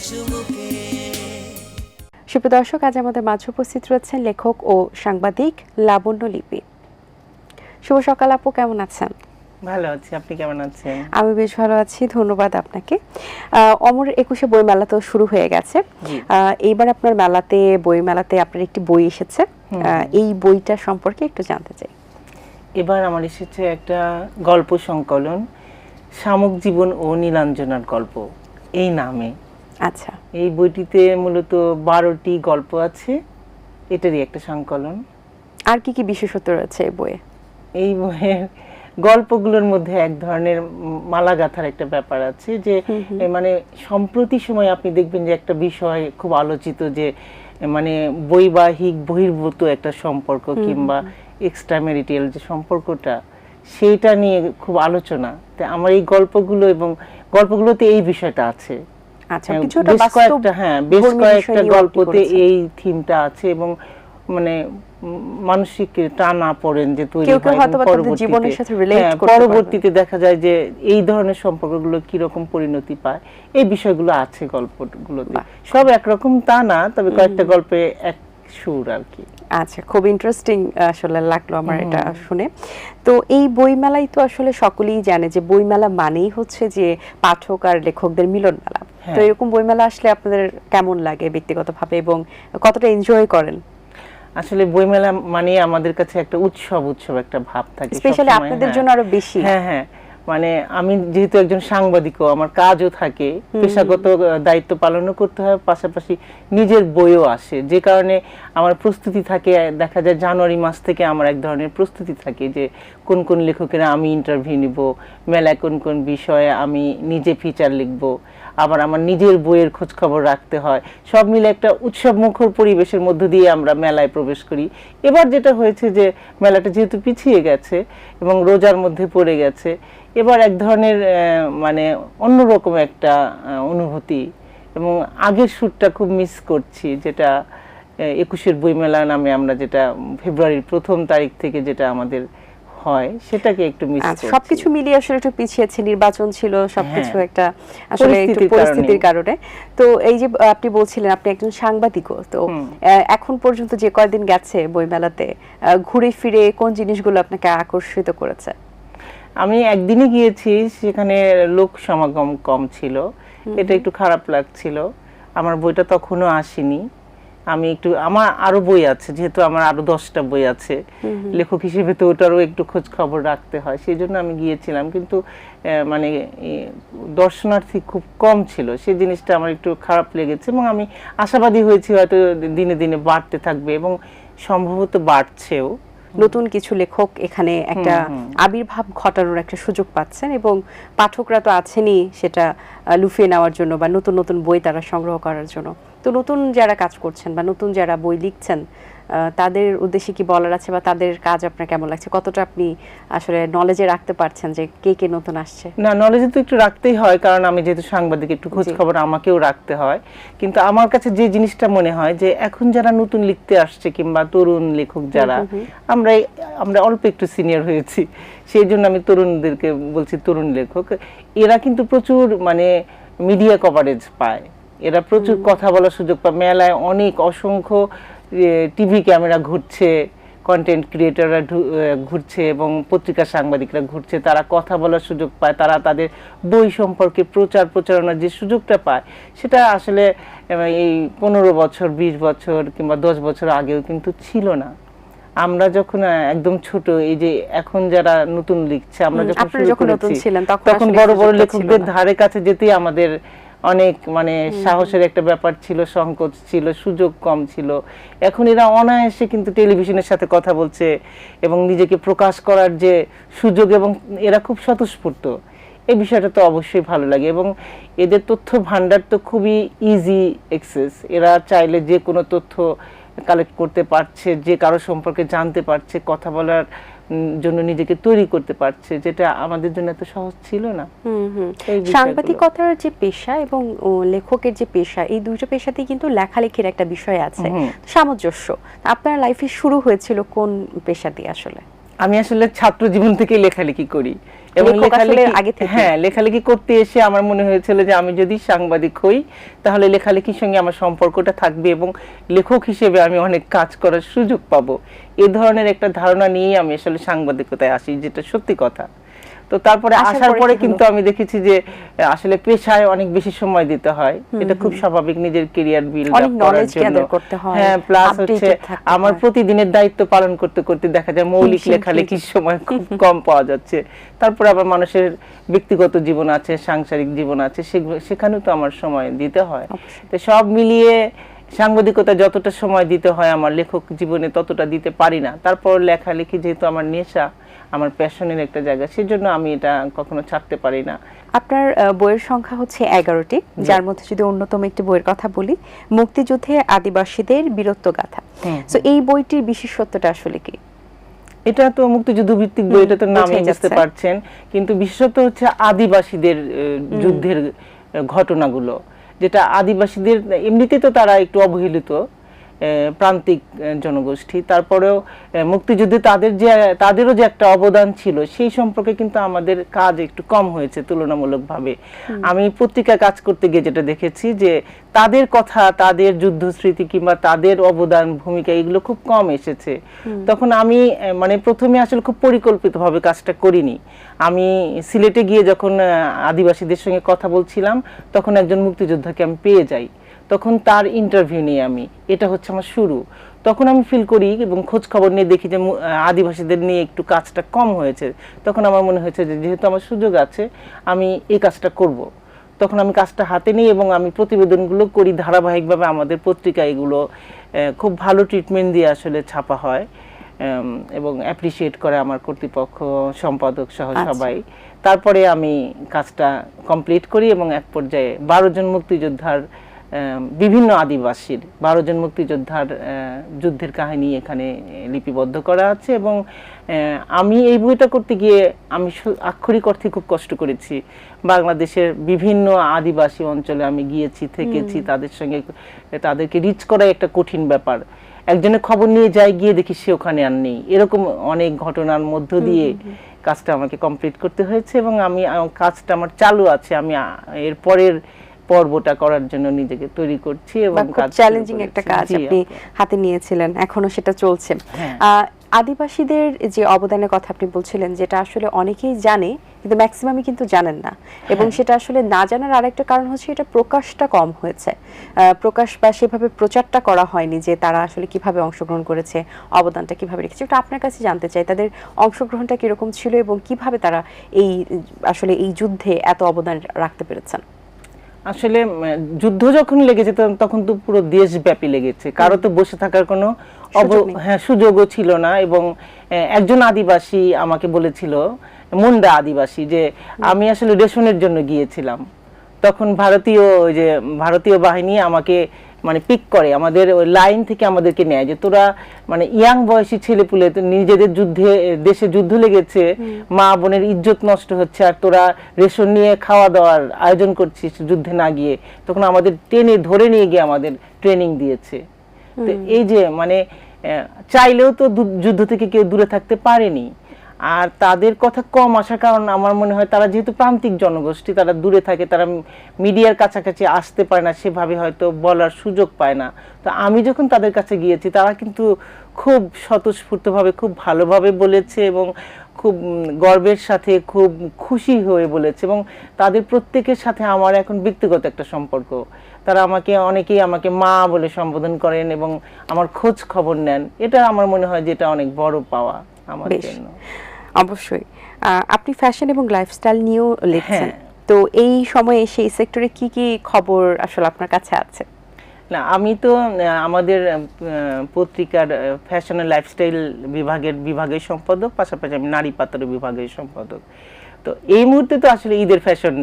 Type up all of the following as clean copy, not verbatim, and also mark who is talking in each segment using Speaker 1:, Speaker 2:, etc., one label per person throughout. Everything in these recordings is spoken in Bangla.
Speaker 1: চুমুকে।
Speaker 2: সুপ্রিয় দর্শক, আজ আমাদের মাঝে উপস্থিত রয়েছেন লেখক ও সাংবাদিক লাবণ্য লিপি। শুভ সকাল আপু, কেমন আছেন?
Speaker 3: ভালো আছি, আপনি কেমন আছেন?
Speaker 2: আমি বেশ ভালো আছি, ধন্যবাদ আপনাকে। অমর 21শে বই মেলা তো শুরু হয়ে গেছে। এইবার আপনার মেলাতে, বই মেলাতে আপনার একটি বই এসেছে, এই বইটা সম্পর্কে একটু জানতে চাই।
Speaker 3: এবার আমার এসেছে একটা গল্প সংকলন, শামুক জীবন ও নীলাঞ্জনার গল্প এই নামে।
Speaker 2: আচ্ছা,
Speaker 3: এই বইটিতে মূলত 12টি গল্প আছে, এটারই একটা সংকলন।
Speaker 2: আর কি কি বিশেষত্ব রয়েছে এই বইয়ে?
Speaker 3: এই বইয়ের গল্পগুলোর মধ্যে এক ধরনের মালা গাঁথার একটা ব্যাপার আছে, যে মানে সম্প্রতি সময় আপনি দেখবেন যে একটা বিষয় খুব আলোচিত, যে মানে বৈবাহিক বহির্ভূত একটা সম্পর্ক কিংবা এক্সট্রা ম্যারিটাল যে সম্পর্কটা, সেইটা নিয়ে খুব আলোচনা। তো আমার এই গল্পগুলো এবং গল্পগুলোতে এই বিষয়টা আছে।
Speaker 2: আচ্ছা, কিছুটা বাস্তব,
Speaker 3: বেশ কয়েকটা গল্পতে এই থিমটা আছে, এবং মানে মানসিক টানা পড়েন যে তৈরি হয়, পরবর্তীতে দেখা যায় যে এই ধরনের সম্পর্কগুলো কিরকম পরিণতি পায়, এই বিষয়গুলো আছে গল্পগুলোতে। সব একরকম তা না, তবে কয়েকটা গল্পে এক সুর আর কি।
Speaker 2: আচ্ছা, খুব ইন্টারেস্টিং আসলে লাগলো আমার এটা শুনে। তো এই বইমেলাই তো আসলে সকলেই জানে যে বইমেলা মানেই হচ্ছে যে পাঠক আর লেখকদের মিলন মেলা। তো এরকম বইমেলা আসলে আপনাদের কেমন লাগে ব্যক্তিগতভাবে, এবং কতটা এনজয় করেন?
Speaker 3: আসলে বইমেলা মানে আমাদের কাছে একটা উৎসব একটা ভাব থাকে,
Speaker 2: স্পেশালি আপনাদের জন্য আরো বেশি।
Speaker 3: হ্যাঁ, মানে আমি যেহেতু একজন সাংবাদিকও, আমার কাজও থাকে, পেশাগত দায়িত্ব পালনও করতে হয়, পাশাপাশি নিজের বইও আসে, যে কারণে আমার প্রস্তুতি থাকে। দেখা যায় জানুয়ারি মাস থেকে আমার এক ধরনের প্রস্তুতি থাকে যে কোন কোন লেখকেরা আমি ইন্টারভিউ নিব, মেলায় কোন কোন বিষয়ে আমি নিজে ফিচার লিখব, আবার আমার নিজের বইয়ের খোঁজ খবর রাখতে হয়। সব মিলে একটা উৎসব মুখর পরিবেশের মধ্য দিয়ে আমরা মেলায় প্রবেশ করি। এবার যেটা হয়েছে যে মেলাটা যেহেতু পিছিয়ে গেছে এবং রোজার মধ্যে পড়ে গেছে, এবার এক ধরনের মানে অন্যরকম একটা অনুভূতি, এবং আগের সুরটা খুব মিস করছি, যেটা 21শে বইমেলা নামে আমরা যেটা ফেব্রুয়ারির 1ম তারিখ থেকে যেটা আমাদের হয়, সেটাকে একটু মিস করছি।
Speaker 2: সবকিছু মিলিয়ে আসলে একটু পিছিয়েছে, নির্বাচন ছিল, সবকিছু একটা আসলে একটু পরিস্থিতির কারণে। তো এই যে আপনি বলছিলেন আপনি একজন সাংবাদিকও, তো এখন পর্যন্ত যে কয়দিন গেছে বইমেলাতে, ঘুরে ফিরে কোন জিনিসগুলো আপনাকে আকর্ষিত করেছে?
Speaker 3: আমি একদিনই গিয়েছি, সেখানে লোক সমাগম কম ছিল, এটা একটু খারাপ লাগছিল। আমার বইটা তখনও আসেনি। আমি একটু, আমার আরো বই আছে, যেহেতু আমার আরো 10টা বই আছে, লেখক হিসেবে তো ওটারও একটু খোঁজ খবর রাখতে হয়, সেই জন্য আমি গিয়েছিলাম। কিন্তু মানে দর্শনার্থী খুব কম ছিল, সেই জিনিসটা আমার একটু খারাপ লেগেছে, এবং আমি আশাবাদী হয়েছি হয়তো দিনে দিনে বাড়তে থাকবে, এবং সম্ভবত বাড়ছেও।
Speaker 2: নতুন কিছু লেখক এখানে একটা আবির্ভাব ঘটানোর একটা সুযোগ পাচ্ছেন, এবং পাঠকরা তো আছেনই সেটা লুফিয়ে নেওয়ার জন্য বা নতুন নতুন বই তারা সংগ্রহ করার জন্য। তো নতুন যারা কাজ করছেন বা নতুন যারা বই লিখছেন, তাদের উদ্দেশ্যে কি বলার আছে, বা তাদের কাজ আপনার কেমন লাগছে? কতটা আপনি আসলে নলেজে রাখতে পারছেন যে কে কে নতুন আসছে?
Speaker 3: না, নলেজে তো একটু রাখতেই হয়, কারণ আমি যেহেতু সাংবাদিক, একটু খোঁজ খবর আমাকেও রাখতে হয়। কিন্তু আমার কাছে যে জিনিসটা মনে হয় যে এখন যারা নতুন লিখতে আসছে, কিংবা তরুণ লেখক যারা, আমরা অল্প একটু সিনিয়র হয়েছি, সেই জন্য আমি তরুণদেরকে বলছি, তরুণ লেখক, এরা কিন্তু প্রচুর মানে মিডিয়া কভারেজ পায়, এরা প্রচুর কথা বলার সুযোগ পায়। মেলায় অনেক অসংখ্য টিভি ক্যামেরা ঘুরছে, কন্টেন্ট ক্রিয়েটররা ঘুরছে, এবং পত্রিকা সাংবাদিকরা ঘুরছে, তারা কথা বলার সুযোগ পায়, তারা তাদের বই সম্পর্কে প্রচারণার যে সুযোগটা পায়, সেটা আসলে এই 15 বছর, 20 বছর কিংবা 10 বছর আগেও কিন্তু ছিল না। আমরা যখন একদম ছোট, এই যে এখন যারা নতুন লিখছে, আমরা যখন শুরু করেছি তখন বড় বড় লেখকদের ধারে কাছে যেতেই আমাদের অনেক মানে সাহসের একটা ব্যাপার ছিল, সংকোচ ছিল, সুযোগ কম ছিল। এখন এরা অনায়াসে কিন্তু টেলিভিশনের সাথে কথা বলছে, এবং নিজেকে প্রকাশ করার যে সুযোগ, এবং এরা খুব স্বতঃস্ফূর্ত, এই বিষয়টা তো অবশ্যই ভালো লাগে। এবং এদের তথ্য ভান্ডার তো খুবই ইজি অ্যাক্সেস, এরা চাইলে যে কোনো তথ্য কালেক্ট করতে পারছে, যে কারো সম্পর্কে জানতে পারছে, কথা বলার জন্য নিজেকে তৈরি করতে পারছে, যেটা আমাদের জন্য এত সহজ ছিল না।
Speaker 2: সাংবাদিকতার যে পেশা এবং লেখকের যে পেশা, এই দুটো পেশাতেই কিন্তু লেখালেখির একটা বিষয় আছে, সামঞ্জস্য। আপনার লাইফে শুরু হয়েছিল কোন পেশা দিয়ে? আসলে
Speaker 3: আমি আসলে ছাত্র জীবন থেকে লেখালেখি করি, এবং
Speaker 2: লেখক আসলে আগে থেকে
Speaker 3: হ্যাঁ, লেখালেখি করতে এসে আমার মনে হয়েছিল যে আমি যদি সাংবাদিক হই তাহলে লেখালেখির সঙ্গে আমার সম্পর্কটা থাকবে এবং লেখক হিসেবে আমি অনেক কাজ করার সুযোগ পাবো, এই ধরনের একটা ধারণা নিয়েই আমি আসলে সাংবাদিকতায় আসি, যেটা সত্যি কথা। তো তারপরে আসার পরে কিন্তু আমি দেখেছি যে আসলে পেশায় অনেক বেশি সময় দিতে হয়, এটা খুব স্বাভাবিক, নিজের ক্যারিয়ার বিল্ড আপ করার জন্য। হ্যাঁ, প্লাস হচ্ছে আমার প্রতিদিনের দায়িত্ব পালন করতে করতে দেখা যায় মৌলিক লেখালেখির সময় খুব কম পাওয়া যাচ্ছে। তারপরে আবার মানুষের ব্যক্তিগত জীবন আছে, সাংসারিক জীবন আছে, সেখানেও তো আমার সময় দিতে হয়। তো সব মিলিয়ে সাংবাদিকতা যতটা সময় দিতে হয় আমার লেখক জীবনে ততটা দিতে পারি না। তারপর লেখালেখি যেহেতু আমার নেশা, আমার প্যাশনের একটা জায়গা, সেজন্য আমি এটা কখনো ছাড়তে পারি না।
Speaker 2: আপনার বইয়ের সংখ্যা হচ্ছে 11টি, যার মধ্যে যদি অন্যতম একটি বইয়ের কথা বলি, মুক্তিযুদ্ধে আদিবাসীদের বীরত্ব গাথা। সো এই বইটির বিশেষত্বটা আসলে কি?
Speaker 3: এটা তো মুক্তিযুদ্ধ ভিত্তিক বই, এটা তো নামেই বুঝতে পারছেন, কিন্তু বিশেষত হচ্ছে আদিবাসীদের যুদ্ধের ঘটনাগুলো, যেটা আদিবাসীদের এমনিতে তো তারা একটু অবহেলিত প্রান্তিক জনগোষ্ঠী, তারপরেও মুক্তিযুদ্ধে তাদেরও যে একটা অবদান ছিল সেই সম্পর্কে কিন্তু আমাদের কাজ একটু কম হয়েছে তুলনামূলকভাবে। আমি পত্রিকায় কাজ করতে গিয়ে যেটা দেখেছি যে তাদের কথা, তাদের যুদ্ধ স্মৃতি কিংবা তাদের অবদান, ভূমিকা, এগুলো খুব কম এসেছে। তখন আমি মানে প্রথমে আসলে খুব পরিকল্পিতভাবে কাজটা করিনি। আমি সিলেটে গিয়ে যখন আদিবাসীদের সঙ্গে কথা বলছিলাম তখন একজন মুক্তিযোদ্ধাকে আমি পেয়ে যাই, তখন তার ইন্টারভিউ নিয়ে আমি, এটা হচ্ছে আমার শুরু। তখন আমি ফিল করি এবং খোঁজ খবর নিয়ে দেখি যে আদিবাসীদের নিয়ে একটু কাজটা কম হয়েছে। তখন আমার মনে হয়েছে যে যেহেতু আমার সুযোগ আছে আমি এই কাজটা করব। তখন আমি কাজটা হাতে নিই এবং আমি প্রতিবেদনগুলো করি ধারাবাহিকভাবে। আমাদের পত্রিকা এগুলো খুব ভালো ট্রিটমেন্ট দিয়ে আসলে ছাপা হয় এবং অ্যাপ্রিসিয়েট করে আমার কর্তৃপক্ষ, সম্পাদক সহ সবাই। তারপরে আমি কাজটা কমপ্লিট করি এবং এক পর্যায়ে 12 জন মুক্তিযোদ্ধার, বিভিন্ন আদিবাসীর 12 জন মুক্তিযোদ্ধার যুদ্ধের কাহিনী এখানে লিপিবদ্ধ করা আছে। এবং আমি এই বইটা করতে গিয়ে আমি আক্ষরিক অর্থে খুব কষ্ট করেছি। বাংলাদেশের বিভিন্ন আদিবাসী অঞ্চলে আমি গিয়েছি, থেকেছি, তাদের সঙ্গে তাদেরকে রিচ করাই একটা কঠিন ব্যাপার। একজনের খবর নিয়ে যাই, গিয়ে দেখি সে ওখানে আর নেই, এরকম অনেক ঘটনার মধ্য দিয়ে কাজটা আমাকে কমপ্লিট করতে হয়েছে এবং আমি কাজটা আমার চালু আছে। আমি এর পরের পর্বটা করার জন্য নিজেকে তৈরি করছি এবং
Speaker 2: খুব চ্যালেঞ্জিং একটা কাজ আপনি হাতে নিয়েছিলেন, এখনো সেটা চলছে। আদিবাসীদের যে অবদানের কথা আপনি বলছিলেন, যেটা আসলে অনেকেই জানে কিন্তু ম্যাক্সিমামই কিন্তু জানেন না, এবং সেটা আসলে না জানার আরেকটা কারণ হচ্ছে এটা প্রকাশটা কম হয়েছে, প্রকাশ বা সেভাবে প্রচারটা করা হয়নি যে তারা আসলে কিভাবে অংশগ্রহণ করেছে, অবদানটা কিভাবে রেখেছে। এটা আপনার কাছে জানতে চাই, তাদের অংশগ্রহণটা কিরকম ছিল এবং কিভাবে তারা আসলে এই যুদ্ধে এত অবদান রাখতে পেরেছেন।
Speaker 3: আসলে যুদ্ধ যখন লেগেছে তখন তো পুরো দেশব্যাপী লেগেছে, কারো তো বসে থাকার কোনো সুযোগও ছিল না। এবং একজন আদিবাসী আমাকে বলেছিল, মুন্ডা আদিবাসী, যে আমি আসলে রেশনের জন্য গিয়েছিলাম, তখন ভারতীয় বাহিনী আমাকে মানে পিক করে, আমাদের ওই লাইন থেকে আমাদেরকে নেয় যে তোরা মানে ইয়াং বয়সী ছেলেপুলে নিজেদের দেশে যুদ্ধ লেগেছে, মা বোনের ইজ্জত নষ্ট হচ্ছে, আর তোরা রেশন নিয়ে খাওয়া দাওয়ার আয়োজন করছিস যুদ্ধে না গিয়ে। তখন আমাদের টেনে ধরে নিয়ে গিয়ে আমাদের ট্রেনিং দিয়েছে। তো এই যে মানে চাইলেও তো যুদ্ধ থেকে কেউ দূরে থাকতে পারেনি। আর তাদের কথা কম আসার কারণ আমার মনে হয় তারা যেহেতু প্রান্তিক জনগোষ্ঠী, তারা দূরে থাকে, তারা মিডিয়ার কাছাকাছি আসতে পারে না, সেভাবে হয়তো বলার সুযোগ পায় না। তো আমি যখন তাদের কাছে গিয়েছি তারা কিন্তু খুব স্বতঃস্ফূর্তভাবে, খুব ভালোভাবে বলেছে এবং খুব গর্বের সাথে, খুব খুশি হয়ে বলেছে। এবং তাদের প্রত্যেকের সাথে আমার এখন ব্যক্তিগত একটা সম্পর্ক। তারা অনেকেই আমাকে মা বলে সম্বোধন করেন এবং আমার খোঁজ খবর নেন। এটা আমার মনে হয় যে এটা অনেক বড় পাওয়া আমার জন্য।
Speaker 2: অবশ্যই। আপনি ফ্যাশন এবং লাইফস্টাইল নিয়েও লিখছেন, তো এই সময়ে সেই সেক্টরে কি কি খবর আসলে আপনার কাছে আছে?
Speaker 3: না, আমি তো আমাদের পত্রিকার ফ্যাশন এন্ড লাইফস্টাইল বিভাগের সম্পাদক, পাশাপাশি আমি নারী পাতার বিভাগের সম্পাদক। তো এই মুহূর্তে তো আসলে ঈদের ফ্যাশন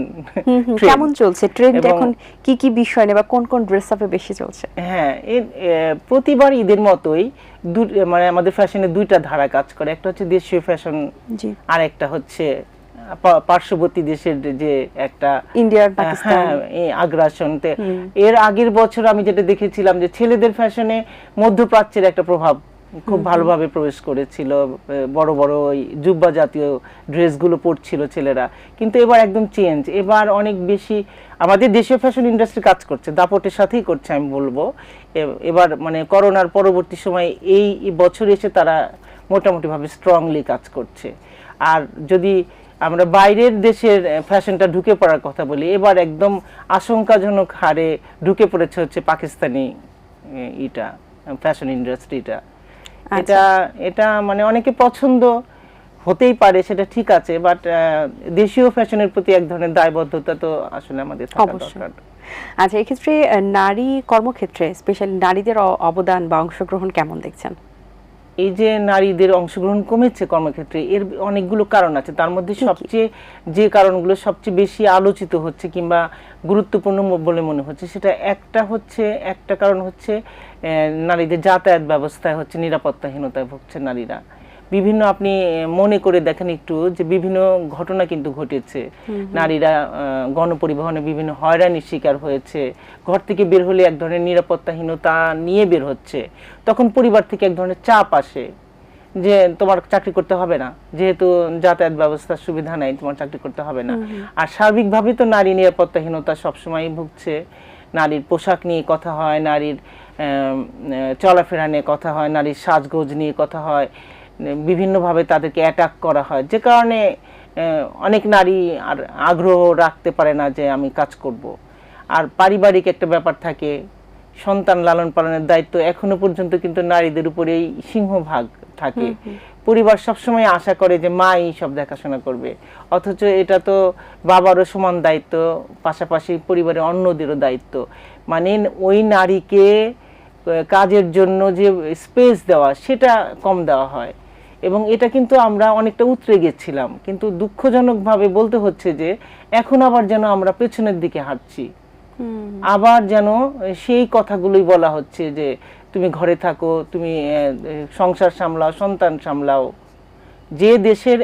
Speaker 2: কেমন চলছে, ট্রেন্ড এখন কি কি বিষয় নিয়ে বা কোন কোন ড্রেস আপে বেশি চলছে?
Speaker 3: হ্যাঁ, প্রতিবার ঈদের মতোই মানে আমাদের ফ্যাশনে দুইটা ধারা কাজ করে, একটা হচ্ছে দেশীয় ফ্যাশন, আর একটা হচ্ছে পার্শ্ববর্তী দেশের যে একটা
Speaker 2: ইন্ডিয়া পাকিস্তান
Speaker 3: আগ্রাসন। এর আগের বছর আমি যেটা দেখেছিলাম যে ছেলেদের ফ্যাশনে মধ্যপ্রাচ্যের একটা প্রভাব খুব ভালোভাবে প্রবেশ করেছিল, বড় বড় ওই জুব্বা জাতীয় ড্রেসগুলো পরছিল ছেলেরা। কিন্তু এবার একদম চেঞ্জ, এবার অনেক বেশি আমাদের দেশীয় ফ্যাশন ইন্ডাস্ট্রি কাজ করছে, দাপটের সাথেই করছে আমি বলবো। এবার মানে করোনার পরবর্তী সময় এই বছর এসে তারা মোটামুটিভাবে স্ট্রংলি কাজ করছে। আর যদি আমরা বাইরের দেশের ফ্যাশনটা ঢুকে পড়ার কথা বলি, এবার একদম আশঙ্কাজনক হারে ঢুকে পড়েছে হচ্ছে পাকিস্তানি ফ্যাশন ইন্ডাস্ট্রিটা। এটা এটা মানে অনেকে পছন্দ হতেই পারে, সেটা ঠিক আছে, বাট দেশীয় ফ্যাশনের প্রতি এক ধরনের দায়বদ্ধতা তো আসলে আমাদের থাকা দরকার।
Speaker 2: আচ্ছা, এক্ষেত্রে নারী কর্মক্ষেত্রে স্পেশালি নারীদের অবদান বা অংশগ্রহণ কেমন দেখছেন?
Speaker 3: এই যে নারীদের অংশগ্রহণ কমেছে কর্মক্ষেত্রে, এর অনেকগুলো কারণ আছে। তার মধ্যে সবচেয়ে যে কারণগুলো সবচেয়ে বেশি আলোচিত হচ্ছে কিংবা গুরুত্বপূর্ণ বলে মনে হচ্ছে, সেটা একটা কারণ হচ্ছে নারীদের যাতায়াত ব্যবস্থায় হচ্ছে নিরাপত্তাহীনতায় ভুগছে নারীরা। বিভিন্ন আপনি মনে করে দেখেন একটু যে বিভিন্ন ঘটনা কিন্তু ঘটেছে, নারীরা গণপরিবহনে বিভিন্ন হয়রানির শিকার হয়েছে, ঘর থেকে বের হলে এক ধরনের নিরাপত্তাহীনতা নিয়ে বের হচ্ছে, তখন পরিবার থেকে এক ধরনের চাপ আসে যে তোমার চাকরি করতে হবে না, যেহেতু যাতায়াত ব্যবস্থার সুবিধা নাই তোমার চাকরি করতে হবে না। আর সার্বিকভাবে তো নারী নিরাপত্তাহীনতা সবসময় ভুগছে। নারীর পোশাক নিয়ে কথা হয়, নারীর চলাফেরা নিয়ে কথা হয়, নারীর সাজগোজ নিয়ে কথা হয়, বিভিন্নভাবে তাদেরকে অ্যাটাক করা হয়, যে কারণে অনেক নারী আর আগ্রহ রাখতে পারে না যে আমি কাজ করব। আর পারিবারিক একটা ব্যাপার থাকে, সন্তান লালন পালনের দায়িত্ব এখনো পর্যন্ত কিন্তু নারীদের উপরেই সিংহভাগ থাকে। পরিবার সবসময় আশা করে যে মাই সব দেখাশোনা করবে, অথচ এটা তো বাবারও সমান দায়িত্ব, পাশাপাশি পরিবারের অন্যদেরও দায়িত্ব। মানে ওই নারীকে কাজের জন্য যে স্পেস দেওয়া সেটা কম দেওয়া হয়, এবং এটা কিন্তু আমরা অনেকটা উতরে গেছিলাম। কিন্তু দুঃখজনকভাবে বলতে হচ্ছে যে এখন আবার যেন আমরা পেছনের দিকে হাঁটছি, আবার যেন সেই কথাগুলোই বলা হচ্ছে যে তুমি ঘরে থাকো, তুমি সংসার সামলাও, সন্তান সামলাও। যে দেশের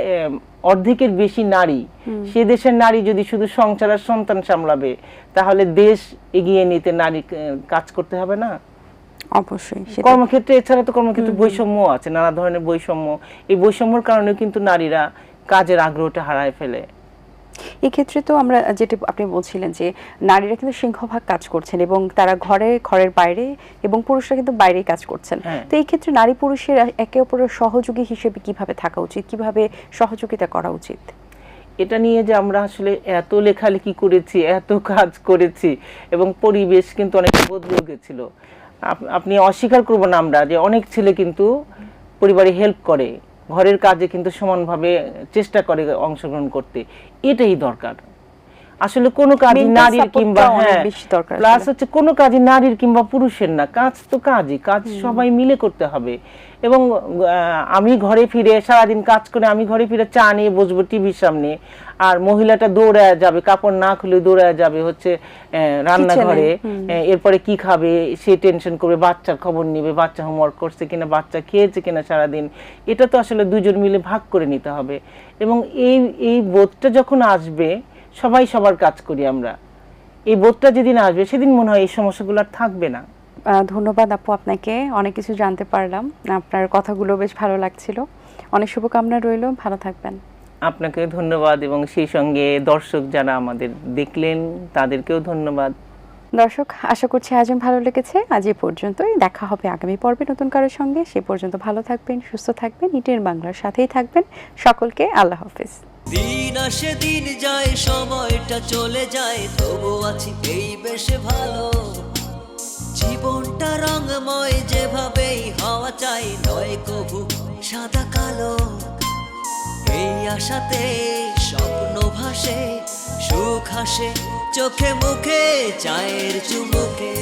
Speaker 3: অর্ধেকের বেশি নারী, সে দেশের নারী যদি শুধু সংসার আর সন্তান সামলাবে, তাহলে দেশ এগিয়ে নিতে নারী কাজ করতে হবে না?
Speaker 2: অবশ্যই।
Speaker 3: কর্মক্ষেত্রে এছাড়া তো কর্মক্ষেত্রে বৈষম্য আছে, নানা ধরনের বৈষম্য। এই বৈষম্যের কারণে কিন্তু নারীরা কাজের আগ্রহটা হারায় ফেলে।
Speaker 2: এই ক্ষেত্রে তো আমরা যেটা আপনি বলছিলেন যে নারীরা কিন্তু সিংহভাগ কাজ করছেন এবং তারা ঘরের বাইরে, এবং পুরুষরা কিন্তু বাইরেই কাজ করছেন। তো এই ক্ষেত্রে নারী পুরুষের একে অপরের সহযোগী হিসেবে কিভাবে থাকা উচিত, কিভাবে সহযোগিতা করা উচিত?
Speaker 3: এটা নিয়ে যে আমরা আসলে এত লেখালেখি করেছি, এত কাজ করেছি, এবং পরিবেশ কিন্তু অনেক বদলে গেছিল। আপনি অস্বীকার করবো না আমরা যে অনেক ছেলে কিন্তু পরিবারে হেল্প করে, ঘরের কাজে কিন্তু সমানভাবে চেষ্টা করে অংশগ্রহণ করতে। এটাই দরকার আসলে, কোনো কাজই নারীর কিংবা প্লাস হচ্ছে কোনো কাজই নারীর কিংবা পুরুষের না, কাজ তো কাজই, কাজ সবাই মিলে করতে হবে। এবং আমি ঘরে ফিরে সারাদিন কাজ করে আমি ঘরে ফিরে চা নিয়ে বসবো টিভির সামনে, আর মহিলাটা দৌড়ায় যাবে, কাপড় না খুলে দৌড়ায় যাবে হচ্ছে রান্নাঘরে, এরপরে কি খাবে সে টেনশন করবে, বাচ্চার খবর নিবে, বাচ্চা হোমওয়ার্ক করছে কিনা, বাচ্চা খেয়েছে কিনা সারাদিন। এটা তো আসলে দুজন মিলে ভাগ করে নিতে হবে। এবং এই বোধটা যখন আসবে, সবাই সবার কাজ করি আমরা, এই বোধটা যেদিন আসবে সেদিন মনে হয় এই সমস্যাগুলো আর থাকবে না।
Speaker 2: ধন্যবাদ আপু, আপনাকে অনেক কিছু জানতে পারলাম, আপনার কথাগুলো বেশ ভালো লাগছিল। অনেক শুভকামনা রইল, ভালো থাকবেন।
Speaker 3: আপনাকে ধন্যবাদ, এবং সেই সঙ্গে দর্শক যারা আমাদের দেখলেন তাদেরকেও ধন্যবাদ।
Speaker 2: দর্শক, আশা করছি আয়োজন ভালো লেগেছে। আজ এই পর্যন্তই, দেখা হবে আগামী পর্বে নতুন কারোর সঙ্গে। সে পর্যন্ত ভালো থাকবেন, সুস্থ থাকবেন, ইটের বাংলার সাথেই থাকবেন। সকলকে আল্লাহ হাফেজ।
Speaker 1: দিন আসে দিন যায়, সময়টা চলে যায়, তবু আছি এই বেশ ভালো। জীবনটা রঙময়, যেভাবেই হওয়া চাই, নয় কবু সাদা কালো। এই আশাতে স্বপ্ন ভাসে, সুখ হাসে চোখে মুখে, চায়ের চুমুকে।